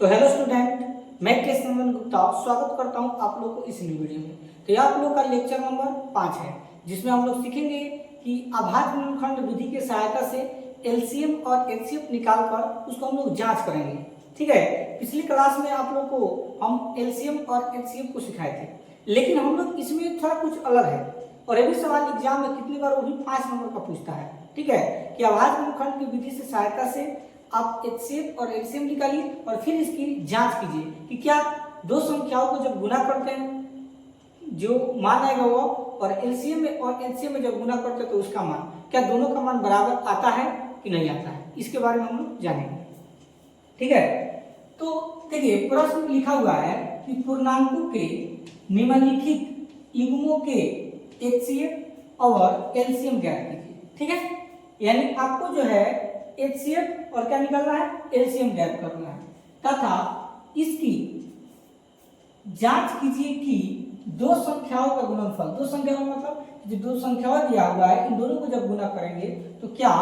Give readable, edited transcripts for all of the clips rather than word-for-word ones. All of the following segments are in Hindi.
तो हेलो स्टूडेंट, मैं कृष्णनंदन गुप्ता स्वागत करता हूं आप लोगों को इस न्यू वीडियो में। तो ये आप लोग का लेक्चर नंबर 5 है, जिसमें हम लोग सीखेंगे कि अभाज्य गुणनखंड विधि की सहायता से एलसीएम और एचसीएफ निकालकर उसको हम लोग जांच करेंगे। ठीक है, पिछली क्लास में आप लोग को हम एलसीएम और एचसीएफ को सिखाए थे, लेकिन हम लोग इसमें थोड़ा कुछ अलग है और ये भी सवाल एग्जाम में कितनी बार वो भी 5 नंबर का पूछता है। ठीक है, कि अभाज्य गुणनखंड की विधि से सहायता से आप एचसीएफ और एलसीएम निकालिए और फिर इसकी जांच कीजिए कि क्या दो संख्याओं को जब गुना करते हैं जो मान आएगा वो, और एलसीएम में और एचसीएफ में जब गुना करते हैं तो उसका मान, क्या दोनों का मान बराबर आता है कि नहीं आता है, इसके बारे में हम लोग जानेंगे। ठीक है, तो देखिए प्रश्न लिखा हुआ है कि पूर्णांकों के निम्नलिखित युग्मों के एचसीएफ और एलसीएम ज्ञात कीजिए। ठीक है, यानी आपको जो है एचसीएफ और क्या निकालना है, एलसीएम ज्ञात करना है तथा इसकी जांच कीजिए कि दो संख्याओं का गुणनफल, दो संख्याओं मतलब जो दो संख्याओं दिया हुआ है इन दोनों को जब गुना करेंगे तो क्या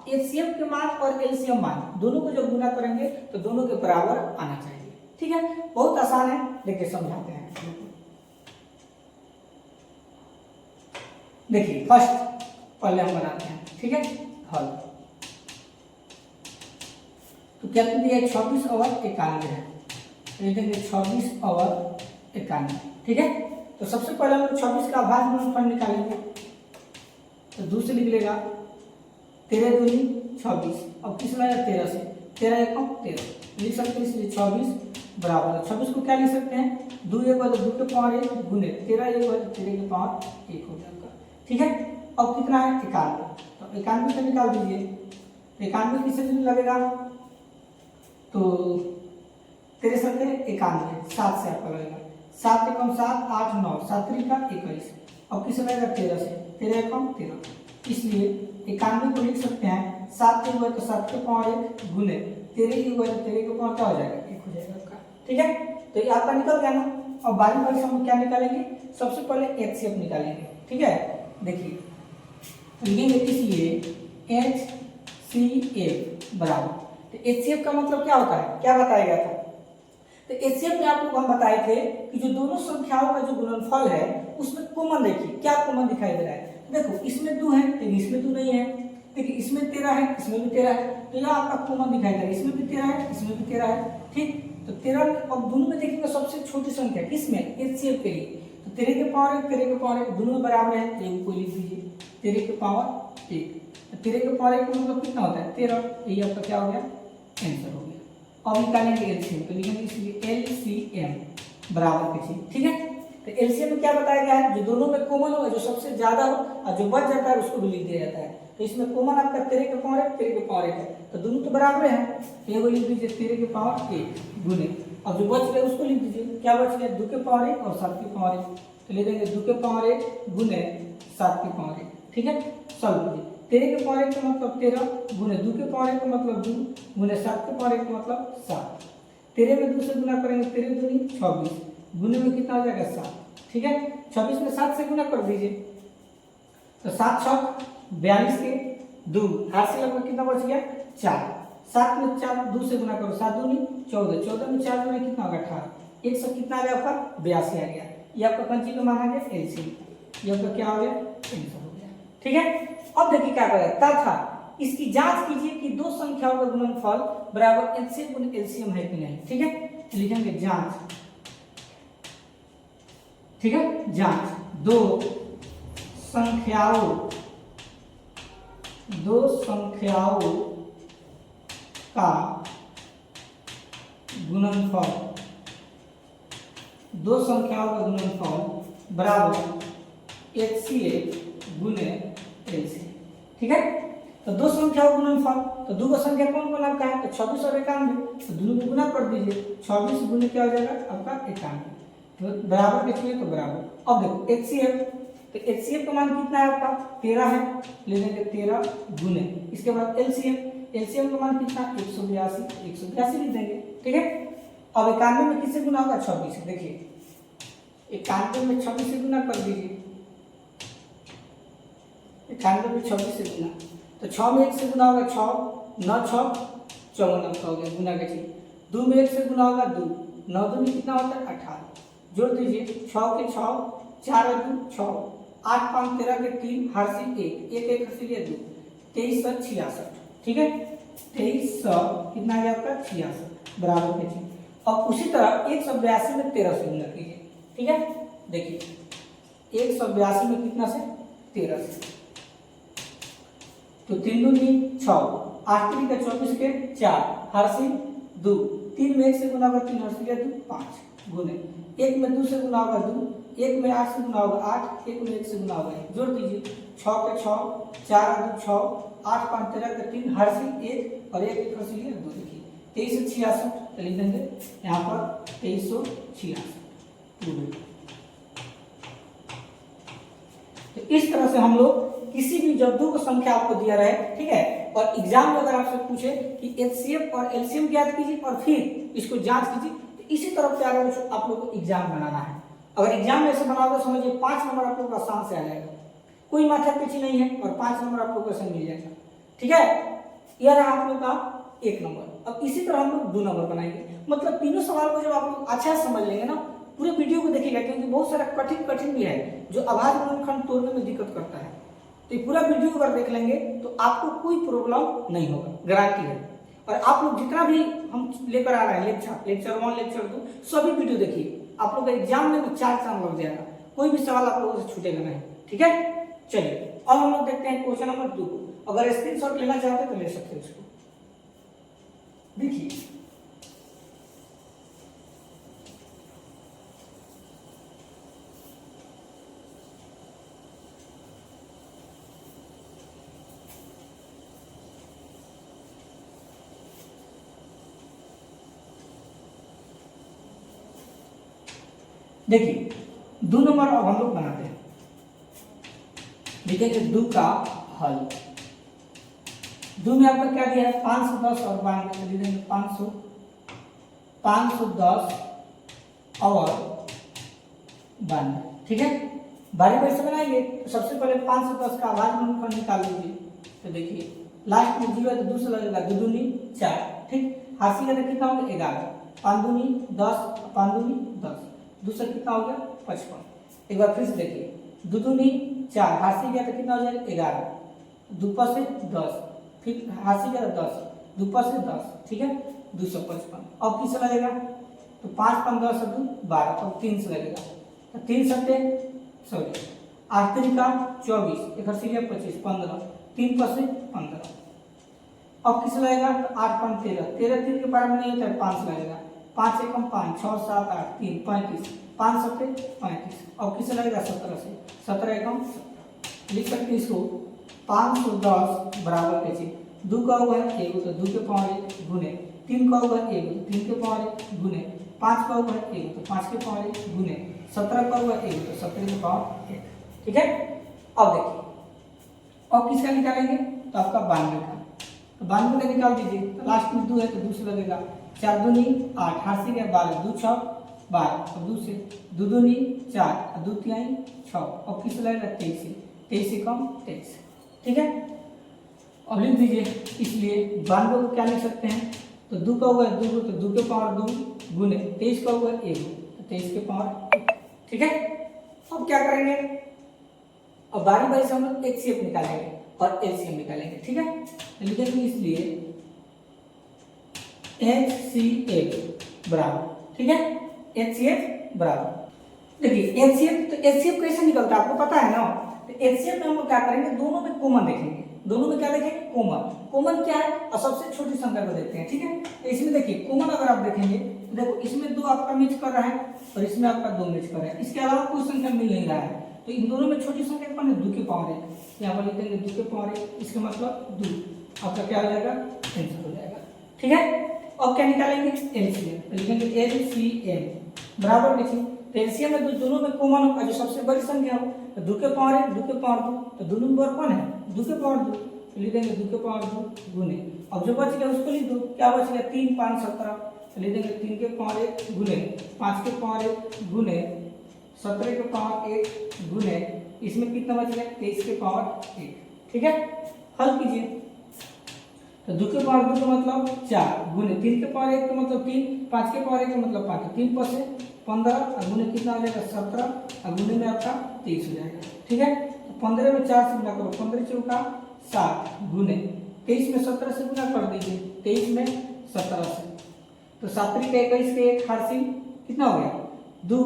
एचसीएफ के मान और एलसीएम मान दोनों को जब गुना करेंगे तो दोनों के बराबर आना चाहिए। ठीक है, बहुत आसान है, देखिए समझाते हैं। देखिए फर्स्ट पहले हम बनाते हैं। ठीक है, हल तो क्या दिया है 26 और 91 है, तो देखेंगे 26 और 91। ठीक है, तो सबसे पहले हम लोग 26 का अभाज्य गुणनफल निकालेंगे, तो दूसरे लिख लेगा 13 दूनी 26, अब किस में 13 से 13 एकम 13 लिख सकते हैं, इसलिए 26 बराबर 26 को क्या लिख सकते हैं, 2 एक बार 2 के पावर 1 गुने 13 एक बार 13 के पावर 1 हो जाएगा। ठीक है, अब कितना है 91, तो 91 से निकाल दीजिए, 91 किससे लगेगा, तो 13 सत्ते 91, 7 से आपका लगेगा, 7 एकम 7 8 9 7 का 21, अब किस लगेगा 13 से 13 एकम 13, इसलिए 91 को लिख सकते हैं 7 एक बार तो 7 के पावर 1 गुने 13 एक बार 13 के पावर क्या हो जाएगा 1 हो जाएगा आपका। ठीक है, तो ये आपका निकल गया ना। अब बारी बारी से हम क्या निकालेंगे, सबसे पहले एचसीएफ निकालेंगे। ठीक है, देखिए लिखेंगे इसलिए एचसीएफ बराबर, तो एचसीएफ का मतलब क्या होता है, क्या बताया गया था, तो एचसीएफ में आप लोग हम बताए थे कि जो दोनों संख्याओं का जो गुणनफल है उसमें कॉमन देखिए क्या कॉमन दिखाई दे रहा है। देखो इसमें 2 है लेकिन इसमें 2 नहीं है, देखिए इसमें 13 है इसमें भी 13 है, तो यहाँ आपका कॉमन दिखाई दे रहा है, इसमें भी 13 है इसमें भी 13 है। ठीक, तो 13 अब दोनों में देखिएगा सबसे छोटी संख्या किसमें, एचसीएफ के लिए, तो 13 के पावर 1 13 के पावर 1 दोनों बराबर है, तो को लिख दीजिए 13 के पावर 1, तो 13 के पावर 1 मतलब कितना होता है 13, यही आपका क्या हो गया आंसर हो गया। अब निकालेंगे एलसीएम, तो लिखेंगे इसलिए एलसीएम बराबर किसी। ठीक है, तो एलसीएम में क्या बताया गया है, जो दोनों में कॉमन होगा जो सबसे ज्यादा हो और जो बच जाता है उसको भी लिख दिया जाता है, तो इसमें कॉमन आपका 13 के पावर 1 13 के पावर 1 है, तो दोनों तो बराबर है, ये वो लिख दीजिए 13 के पावर 1 गुने, अब जो बच गया उसको लिख दीजिए, क्या बच गया 2 के पावर 1 और 7 के पावर 1, तो ले देंगे 2 के पावर 1 गुने 7 के पावर 1। ठीक है, सॉल्व कीजिए, 13 के पावर 1 का मतलब 13 गुने 2 के पावर 1 का मतलब 2 गुने 7 के पावर 1 का मतलब 7, 13 में 2 से गुना करेंगे 13 दूनी 26 गुने में कितना हो जाएगा 7। ठीक है, 26 में 7 से गुना कर दीजिए, तो 7 छक 42 के 2 हाथ से लगभग कितना बच गया 4, 7 में 4 2 से गुना करो 7 दूनी 14, 14 में 4 गुना कितना होगा 18, 100 कितना आ गया आपका 82 आ गया, ये आपका कौन चीज माना गया एलसीएम, ये आपका क्या हो गया आंसर हो गया। ठीक है, अब देखिए क्या करेगा तथा इसकी जांच कीजिए कि दो संख्याओं का गुणनफल बराबर एचसीएफ गुने एलसीएम है कि नहीं। ठीक है, लिखेंगे जांच। ठीक है, जांच दो संख्याओं का गुणनफल, दो संख्याओं का गुणनफल बराबर एचसीएफ गुने एलसीएम। ठीक है, तो दो संख्याओं का गुणनफल, तो दो का संख्या कौन कौन आपका है, तो 26 और 91, तो दोनों को गुना कर दीजिए, 26 गुने क्या हो जाएगा आपका 91, तो बराबर के लिए तो बराबर। अब देखो एचसीएफ, तो एचसीएफ का मान कितना है आपका 13 है, ले लेंगे 13 गुने, इसके बाद एलसीएम का मान कितना 182 लिख देंगे। ठीक है, अब 91 में किससे गुना होगा 26 से, देखिए 91 में 26 से गुना कर दीजिए, 91 में 26 से गुना, तो 6 में 1 से गुना होगा 6 9 6 54 आपका हो गया गुना के चीज, 2 में 1 से गुना होगा 2, 9 दूनी कितना होता है 18, जोड़ दीजिए 6 के 6, 4 2 6, 8 5 13 के 3, हर्षी 1 1 1 हर्षी 2, 2366, ठीक है 2300 कितना आ गया आपका 66 बराबर के चीज। अब उसी तरह 182 में 13 से गुना कीजिए, ठीक है देखिए 182 में कितना से 13 से, तो 3 दूनी 6, 8 3 का 24 के 4, हर्षी 2, 3 में 1 से गुना होगा 3 हर्षी 2 5 गुने 1 में 2 से गुना होगा 2, 1 में 8 से गुना होगा 8, 1 में 1 से गुना होगा 1, जोड़ दीजिए 6 के 6, 4 2 6, 8 5 13 के 3, हर्षी 1 और 1 1 हर्षी 2, देखिए 2366 लिख देंगे यहाँ पर 2366। तो इस तरह से हम लोग किसी भी जब दो को संख्या आपको दिया रहे, ठीक है, और एग्जाम में अगर आपसे पूछे कि एचसीएफ और एलसीएम ज्ञात कीजिए और फिर इसको जांच कीजिए, तो इसी तरह से अगर आप लोग को एग्जाम बनाना है। अगर एग्जाम में ऐसे बनाओगे समझिए 5 नंबर आप लोग का आसान से आ जाएगा, कोई माथा पीछी नहीं है और 5 नंबर आप लोग को ऐसे मिल जाएगा, ठीक है। यह रहा आप लोग का 1 नंबर। अब इसी तरह हम लोग 2 नंबर बनाएंगे, मतलब तीनों सवाल को जब आप लोग अच्छा समझ लेंगे ना, पूरे वीडियो को देखिएगा, क्योंकि बहुत सारा कठिन भी है जो आभाज्य गुणनखंड तोड़ने में दिक्कत करता है। तो ये पूरा वीडियो अगर देख लेंगे तो आपको कोई प्रॉब्लम नहीं होगा, गारंटी है। और आप लोग जितना भी हम लेकर आ रहे हैं लेक्चर 1 लेक्चर 2 सभी वीडियो देखिए, आप लोग का एग्जाम में भी 4 चांद लग जाएगा, कोई भी सवाल आप लोगों से छूटेगा नहीं, ठीक है। चलिए अब हम लोग देखते हैं क्वेश्चन नंबर 2। अगर स्क्रीनशॉट लेना चाहते हैं तो ले सकते हैं उसको, देखिए देखिए 2 नंबर अब हम लोग बनाते हैं, देखेंगे 2 का हल। 2 में आपका क्या दिया है 510 और 92, लिख देंगे 510 और 92, ठीक है। बारी बारी से बनाएंगे, तो सबसे पहले 510 का आभाज्य गुणनखंड निकाल लीजिए। तो देखिए लास्ट में 0 है तो 2 से लगेगा, 2 दूनी 4, ठीक। हासिल का कितना होगा 11, 5 दूनी 10, 5 दूनी 10, दूसरा कितना हो गया 55। एक बार फिर से देखिए 2 दूनी 4, हासिल गया तो कितना हो जाएगा 11, 2 से 10, फिर हासिल गया 10, 2 से 10, ठीक है 255। अब किससे लगेगा तो 5 5 10 2 12, अब 3 से लगेगा, तो 3 सत्ते सॉरी 8 3 का 24, एक हासिल गया 25 15, 3 से 15। अब किससे लगेगा तो 8 5 13, 13 3 के बारे में नहीं होता है 5 लगेगा, 5 एकम 5 6 7 8 3 35, 5 सत्ते 35। अब किससे लगेगा 17 से, 17 एकम लिख सकते हैं इसको 510 बराबर कैसे 2 का हुआ है 1 तो 2 के पावर 1 गुने, 3 का हुआ है 1 तो 3 के पावर 1 गुने, 5 का हुआ है 1 तो 5 के पावर 1 गुने, 17 का हुआ है 1 तो 17 के पावर 1, ठीक है। अब देखिए अब किसका निकालेंगे तो आपका 92 का, तो 92 का निकाल दीजिए, तो लास्ट में 2 है तो 2 से लगेगा, 4 दूनी 8, हाथ से गया 12, 2 6 12, और 2 से 2 दूनी 4, 2 3 6, और किस लगेगा 23 से, 23 से कम 23, ठीक है। अब लिख दीजिए, इसलिए 92 को क्या लिख सकते हैं तो 2 का हुआ है 2 तो 2 के पावर 2 गुने 23 का हुआ है 1 तो 23 के पावर 1, ठीक है। अब क्या करेंगे, अब बारी बारी से हम लोग एचसीएफ निकालेंगे और एलसीएम निकालेंगे, ठीक है। लिखेंगे इसलिए HCF बराबर, ठीक है HCF बराबर। देखिए HCF तो HCF कैसे निकलता है आपको पता है ना, तो HCF में हम लोग क्या करेंगे दोनों में कॉमन देखेंगे, दोनों में क्या देखेंगे कॉमन क्या है और सबसे छोटी संख्या को देखते हैं, ठीक है। तो इसमें देखिए कॉमन अगर आप देखेंगे तो देखो इसमें 2 आपका मैच कर रहा है और इसमें आपका 2 मैच कर रहा है, इसके अलावा कोई संख्या मिल नहीं रहा है, तो इन दोनों में छोटी संख्या कौन है 2 के पावर 1, यहाँ पर लिख देंगे 2 के पावर 1, इसका मतलब 2, आपका क्या हो जाएगा आंसर हो जाएगा, ठीक है। अब क्या निकालेंगे एलसीएम, तो लिखेंगे एलसीएम बराबर देखिए, तो एलसीएम में दोनों में कॉमन होगा जो सबसे बड़ी संख्या हो, तो 2 के पावर 1 2 के पावर 2, तो दोनों नंबर कौन है 2 के पावर 2, तो लिख देंगे 2 के पावर 2 गुने, अब जो बच गया उसको लिख दो, क्या बच गया 3 5 17, तो लिख देंगे 3 के पावर 1 गुने 5 के पावर 1 गुने 17 के पावर 1 गुने, इसमें कितना बच गया 23 के पावर 1, ठीक है। हल कीजिए, तो 2 के पावर 2 का मतलब 4 गुने 3 के पावर 1 का मतलब 3, 5 के पावर 1 का मतलब 5, 3 पर से 15 और गुने कितना हो जाएगा 17 और गुने में आपका 23 हो जाएगा। ठीक है, तो 15 में 4 से गुना करो, 15 चौका 7 गुने 23 में 17 से गुना कर दीजिए, 23 में 17 से, तो 7 के 21 के 1 हारसी कितना हो गया 2,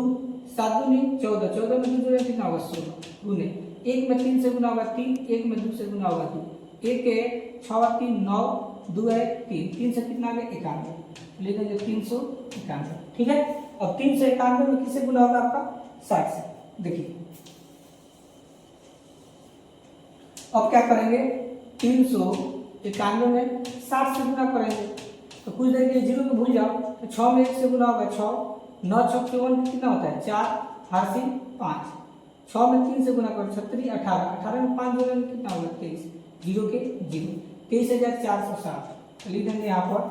7 दूनी 14, 14 में 2 जोड़े कितना होगा 16 गुने 1 में 3 से गुना होगा 3, 1 में 2 से गुना होगा 2, 1 के 6 3 9, 2 है 3, 3 से कितना आ गया 91, लिख देंगे 391। ठीक है, अब 391 में किससे गुना होगा आपका 60 से। देखिए अब क्या करेंगे 391 में 60 से गुना करेंगे, तो कुछ देर के लिए 0 को भूल जाओ, तो 6 में 1 से गुना होगा 6, 9 6 54 कितना होता है 4 हारसी 5, 6 में 3 से गुना करो 36 18, 18 में 5 जोड़ेंगे कितना होगा 23, 0 के 0, 23,460 लिख देंगे यहाँ पर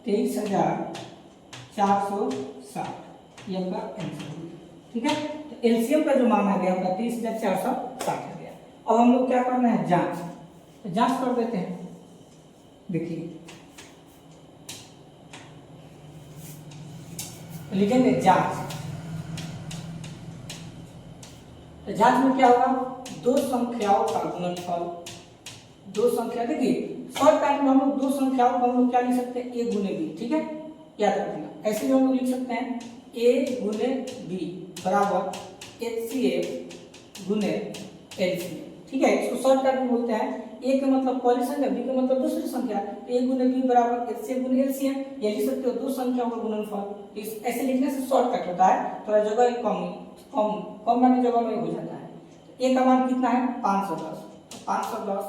23,460, ये आपका आंसर हो गया। ठीक है, तो एलसीएम का जो मान आ गया आपका 23,460 आ गया। अब हम लोग क्या करना है जांच, तो जांच कर देते हैं। देखिए लिखेंगे जांच, तो जांच में क्या होगा दो संख्याओं का गुणनफल, दो संख्या देखिए शॉर्टकट में हम लोग दो संख्याओं को हम लोग क्या लिख सकते हैं a गुने b। ठीक है, याद रखना, ऐसे भी हम लोग लिख सकते हैं a गुने b बराबर HCF गुने LCM। ठीक है, इसको शॉर्टकट में बोलते हैं, a का मतलब पहली संख्या, b का मतलब दूसरी संख्या, a गुने b बराबर HCF गुने LCM, ये लिख सकते हो दो संख्याओं का गुणनफल। इस ऐसे लिखने से शॉर्टकट होता है, थोड़ा जगह कम वाली जगह में हो जाता है। a का मान कितना है 510, 510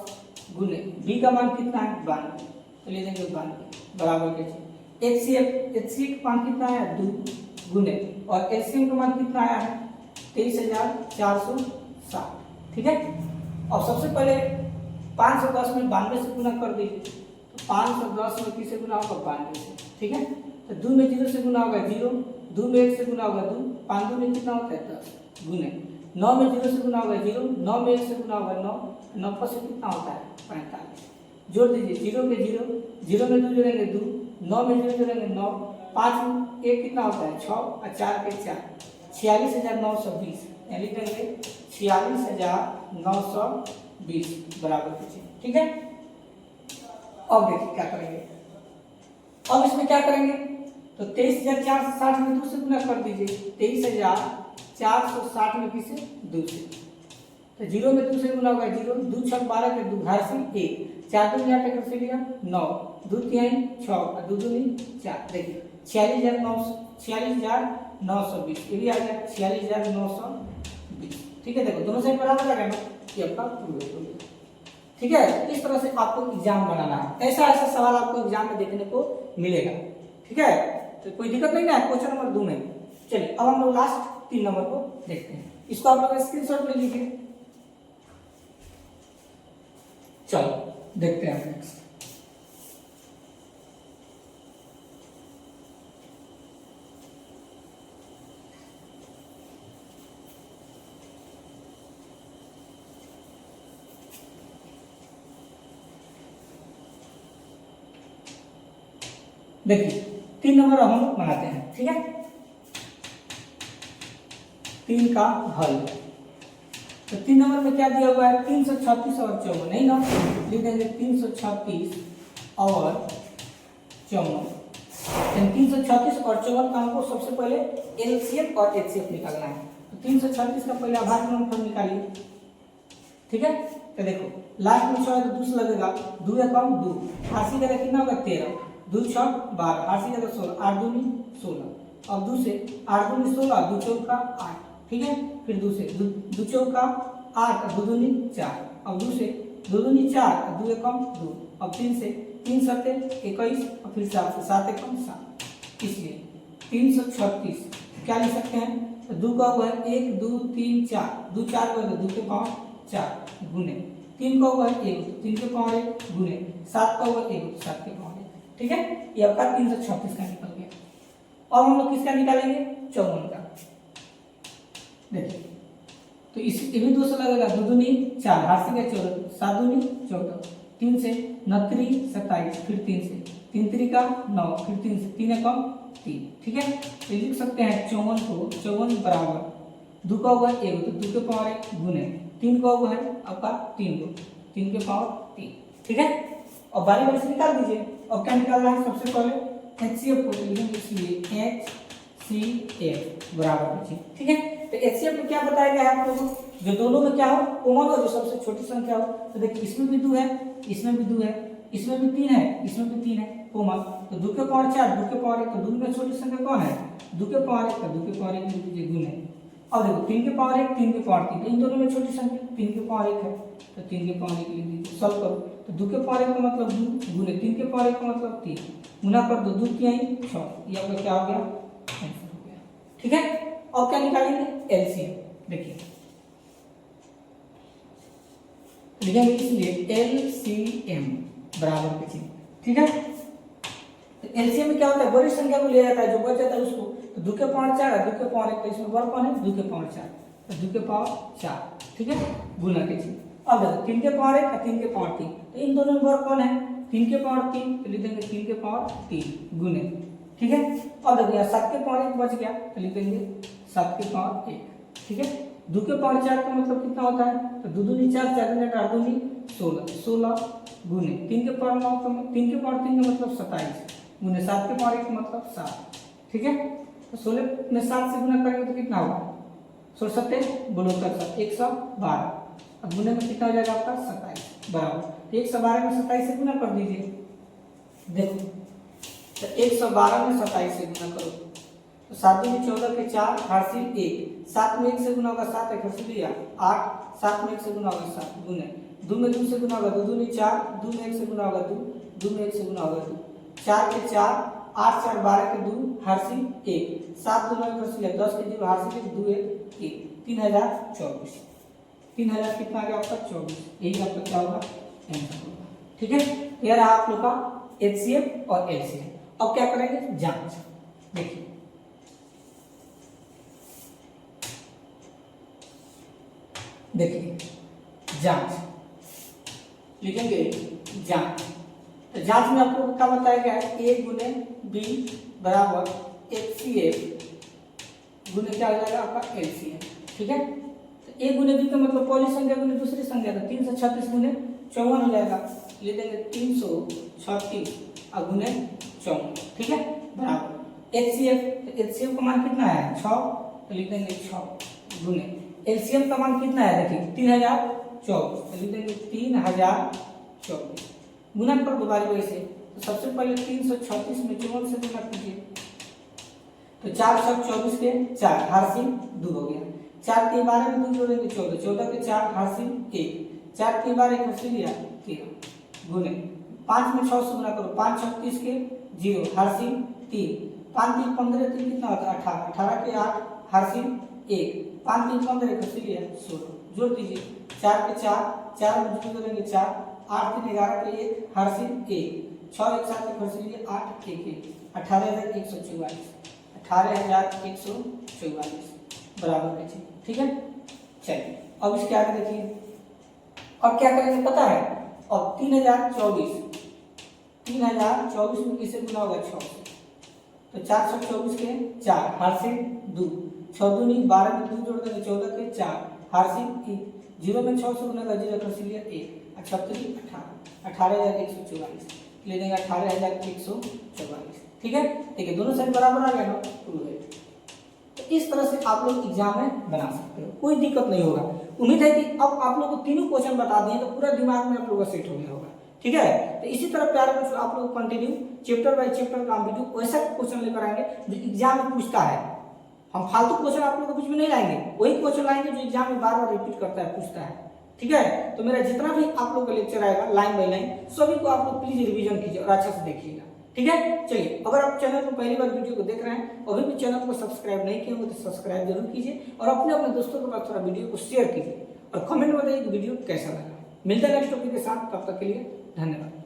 गुने b का मान कितना है 92, तो ले लेंगे 92 बराबर के HCF का मान कितना है 2 गुने और LCM का मान कितना आया है 23,460। ठीक है, और सबसे पहले 510 में 92 से गुना कर दीजिए, तो 510 में किससे गुना होगा 92 से। ठीक है, तो 2 में 0 से गुना होगा 0, 2 में 1 से गुना होगा 2, 5 में कितना होता है 10 गुने 9 में 0 से गुना होगा 0, 9 में 1 से गुना होगा 9, 9 पर से कितना होता है 45, जोड़ दीजिए 0 के 0, 0 में 2 जोड़ेंगे 2, 9 में 0 जोड़ेंगे 9, 5 में 1 कितना होता है 6 और 4 के 4, 46,920, यानी लिखेंगे 46,920 बराबर कीजिए। ठीक है, अब देखिए क्या करेंगे, अब इसमें क्या करेंगे, तो 23,460 में 2 से गुना कर दीजिए, 23,460 में किसे 2 से, तो 0 में 2 से गुना होगा 0, 2 6 12 के 2 घर से 1, 4 2 8 कर से लिया 9, 2 3 6 और 2 2 4, देखिए 46,920 ये भी आ गया 46,920। ठीक है, देखो दोनों साइड बराबर आ गया ना, ये आपका प्रूव हो गया। ठीक है, इस तरह से आपको एग्जाम बनाना है, ऐसा ऐसा सवाल आपको एग्जाम में देखने को मिलेगा। ठीक है, तो कोई दिक्कत नहीं ना, क्वेश्चन नंबर 2 में। चलिए अब हम लोग लास्ट 3 नंबर को देखते हैं, इसको आप लोग स्क्रीनशॉट ले लीजिए। चलो देखते हैं नेक्स्ट। देखिए 3 नंबर हम लोग बनाते हैं। ठीक है, 3 का हल, तो 3 नंबर में क्या दिया हुआ है 336 और 54, नहीं ना, लिख देंगे 336 और 54। 336 और 54 का हमको सबसे पहले एलसीएम और एचसीएफ निकालना है, तो 336 का पहले आभाज्य गुणनफल निकालिए। ठीक है, तो देखो लास्ट में 6 है तो 2 से लगेगा, 2 है कम 2, हासी का कितना होगा 13, 2 6 12, हासी का 16, 8 2 16, अब 2 से 8 2 16, 2 चौका 8। ठीक है, फिर 2 से 2 चौका 8, 2 2 4, अब 2 से 2 2 4, 2 कम 2, अब 3 से 3 7 21 और फिर 7 से 7 कम 7, इसलिए 336 क्या लिख सकते हैं, तो 2 का हुआ 1 2 3 4, 2 4 का 2 के पावर 4 गुने 3 का हुआ 1 3 के पावर 1 गुने 7 का हुआ 1 7 के पावर 1। ठीक है, ये आपका 336 का निकल गया। और हम लोग किसका निकालेंगे 54 का। देखिए तो इस ये भी 2 से लगेगा, 2 2 4, हाथ से 14, 7 2 14, 3 से 9 27, फिर 3 से 3 3 9, फिर 3 से 3 कम 3, ठीक है। तो लिख सकते हैं 54 को 54 बराबर 2 का होगा 1, तो 2 के पावर 1 गुने 3 का होगा है आपका 3 को 3 के पावर 3, ठीक है। और बारी बारी से निकाल दीजिए। अब क्या निकालना है, सबसे पहले HCF को लिखेंगे, इसलिए HCF बराबर बचे, ठीक है। तो HCF में क्या बताया गया है आप लोगों को, जो दोनों में क्या हो कॉमन हो, जो सबसे छोटी संख्या हो। तो देखिए इसमें भी 2 है, इसमें भी 2 है, इसमें भी 3 है, इसमें भी 3 है कॉमन। तो 2 के पावर 4, 2 के पावर 1, तो 2 में छोटी संख्या कौन है 2 के पावर 1, तो 2 के पावर 1 लिख दीजिए गुने। अब देखो 3 के पावर 1, 3 के पावर 3, तो इन दोनों में छोटी संख्या 3 के पावर 1 है, तो 3 के पावर 1 लिख दीजिए। सॉल्व करो तो 2 के पावर 1 का मतलब 2 गुने 3 के पावर 1 का मतलब 3, गुना कर दो 2 3 6, ये आपका क्या हो गया आंसर हो गया, ठीक है। अब क्या निकालेंगे एलसीएम, देखिए लिखेंगे इसलिए एलसीएम बराबर बचे, ठीक है। तो एलसीएम में क्या होता है, बड़ी संख्या को लिया जाता है, जो बच जाता है उसको। तो 2 के पावर 4 है, 2 के पावर 1, तो इसमें वर्ग कौन है 2 के पावर 4, तो 2 के पावर 4, ठीक है, गुना कीजिए। अब देखो 3 के पावर 1 और 3 के पावर 3, तो इन दोनों में वर्ग कौन है 3 के पावर 3, तो लिख देंगे 3 के पावर 3 गुने, ठीक है। अब देखो यहाँ 7 के पावर 1 बच गया, तो लिख देंगे 7 के पावर 1, ठीक है। 2 के पावर 4 का मतलब कितना होता है, तो 2 दूनी 4, 4 दूनी 8, 8 दूनी 16, 16 गुने 3 के पावर 9 का 3 के पावर 3 का मतलब 27 गुने 7 के पावर 1 का मतलब 7, ठीक है। तो 16 में 7 से गुना करेंगे तो कितना होगा 16 7 बोलो 112, अब गुने में कितना हो जाएगा आपका 27 बराबर। तो 112 में 27 से गुना कर दीजिए, देखो तो 112 में 27 से गुना करो तो 7 दूनी 14 के 4 हासिल 1, 7 में 1 से गुना होगा 7 1 हासिल 8, 7 में 1 से गुना होगा 7 गुने 2 में 2 से गुना होगा 2 दूनी 4, 2 में 1 से गुना होगा 2, 2 में 1 से गुना होगा 2, 4 के 4 8 4 12 के 2 हासिल 1, 7 दूनी हासिल 10 के 0 हासिल 2 1 3024, 3000 कितना आ गया आपका 24, यही आपका क्या होगा आंसर होगा, ठीक है। ये रहा आप लोग का एचसीएफ और एलसीएम। अब क्या करेंगे जांच, देखिए देखिए जांच लिखेंगे जांच। तो जांच में आपको क्या बताया गया है ए गुने बी बराबर एचसीएफ गुने क्या हो जाएगा आपका एलसीएम, ठीक है। तो ए गुने बी का मतलब पहली संख्या गुने दूसरी संख्या, तो 336 गुने 54 हो जाएगा, ले देंगे 336 और गुने 54, ठीक है बराबर एचसीएफ। तो एचसीएफ का मान कितना है 6, तो लिख देंगे 6 गुने एलसीएम का मान कितना है देखिए 3024, तो लिख देंगे 3024 गुना पर दोबारा वैसे। तो सबसे पहले 336 में 54 से गुना कीजिए, तो 424 के 4 हासिल 2 हो गया, 4 के 12 में 2 जोड़ेंगे 14, 14 के 4 हासिल 1, 4 के 12 एक हासिल 13 गुने 5 में 6 से गुना करो, 5 36 के 0 हासिल 3, 5 3 15 3 कितना होता है 18, 18 के 8 हासिल 1, 5 3 15 एक हासिल 16 जोड़ दीजिए, 4 के 4 4 में 2 जोड़ेंगे 4, 8 3 11 के 1 हासिल 1, 6 1 7 के हासिल 8 1 1 18144, 18144 बराबर बचे, ठीक है। चलिए अब इसके आगे देखिए, अब क्या करेंगे पता है, अब 3024 में किसे गुना होगा 6 से, तो 424 के 4 हासिल 2, 6 दूनी 12 में 2 जोड़ देंगे 14 के 4 हासिल 1, 0 में 6 से गुना का 0 हासिल 1, 18144 ले देंगे 18144, ठीक है। ठीक है दोनों साइड बराबर आ गया ना, ट्रू है। तो इस तरह से आप लोग एग्जाम में बना सकते हो, कोई दिक्कत नहीं होगा। उम्मीद है कि अब आप लोग को तीनों क्वेश्चन बता दिए तो पूरा दिमाग में आप लोगों का सेट हो गया होगा, ठीक है। तो इसी तरह प्यारे बच्चों आप लोग कंटिन्यू चैप्टर बाय चैप्टर का वीडियो वैसा क्वेश्चन लेकर आएंगे जो एग्जाम में पूछता है। हम फालतू क्वेश्चन आप लोग को कुछ भी नहीं लाएंगे, वही क्वेश्चन लाएंगे जो एग्जाम में बार बार रिपीट करता है पूछता है, ठीक है। तो मेरा जितना भी आप लोग का लेक्चर आएगा लाइन बाय लाइन सभी को आप लोग प्लीज रिवीजन कीजिए और अच्छा से देखिएगा, ठीक है। चलिए अगर आप चैनल को पहली बार वीडियो को देख रहे हैं अभी भी चैनल को सब्सक्राइब नहीं किए हो तो सब्सक्राइब जरूर कीजिए और अपने अपने दोस्तों के पास थोड़ा वीडियो को शेयर कीजिए और कमेंट में बताइए कि वीडियो कैसा लगा। मिलता है नेक्स्ट टॉपिक के साथ, तब तक के लिए धन्यवाद।